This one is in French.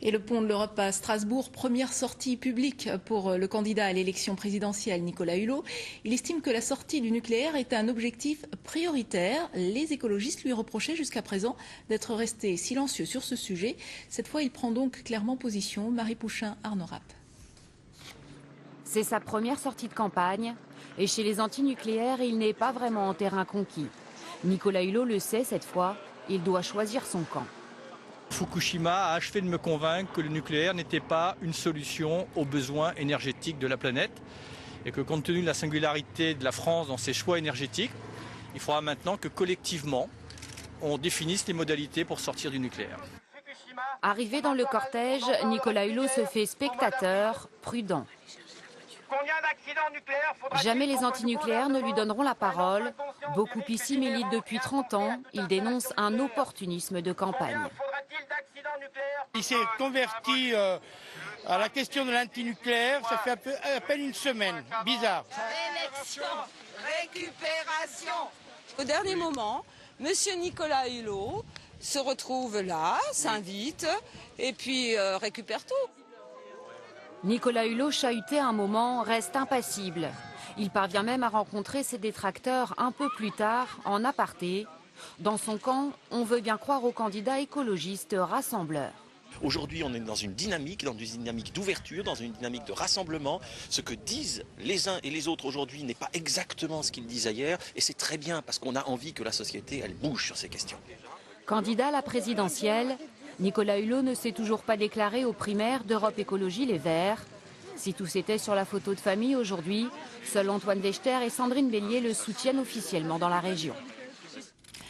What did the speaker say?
Et le pont de l'Europe à Strasbourg, première sortie publique pour le candidat à l'élection présidentielle Nicolas Hulot. Il estime que la sortie du nucléaire est un objectif prioritaire. Les écologistes lui reprochaient jusqu'à présent d'être resté silencieux sur ce sujet. Cette fois, il prend donc clairement position. Marie Pouchin, Arnaud Rapp. C'est sa première sortie de campagne. Et chez les antinucléaires, il n'est pas vraiment en terrain conquis. Nicolas Hulot le sait cette fois, il doit choisir son camp. Fukushima a achevé de me convaincre que le nucléaire n'était pas une solution aux besoins énergétiques de la planète et que compte tenu de la singularité de la France dans ses choix énergétiques, il faudra maintenant que collectivement on définisse les modalités pour sortir du nucléaire. Arrivé dans le cortège, Nicolas Hulot se fait spectateur, prudent. Jamais les antinucléaires ne lui donneront la parole. Beaucoup ici militent depuis 30 ans. Ils dénoncent un opportunisme de campagne. Il s'est converti à la question de l'antinucléaire, ça fait à peine une semaine. Bizarre. Élection, récupération. Au dernier moment, monsieur Nicolas Hulot se retrouve là, s'invite et puis récupère tout. Nicolas Hulot, chahuté un moment, reste impassible. Il parvient même à rencontrer ses détracteurs un peu plus tard, en aparté. Dans son camp, on veut bien croire au candidat écologiste rassembleur. Aujourd'hui, on est dans une dynamique d'ouverture, dans une dynamique de rassemblement. Ce que disent les uns et les autres aujourd'hui n'est pas exactement ce qu'ils disaient hier. Et c'est très bien parce qu'on a envie que la société, elle bouge sur ces questions. Candidat à la présidentielle, Nicolas Hulot ne s'est toujours pas déclaré aux primaires d'Europe Écologie Les Verts. Si tous étaient sur la photo de famille aujourd'hui, seuls Antoine Dechter et Sandrine Bélier le soutiennent officiellement dans la région.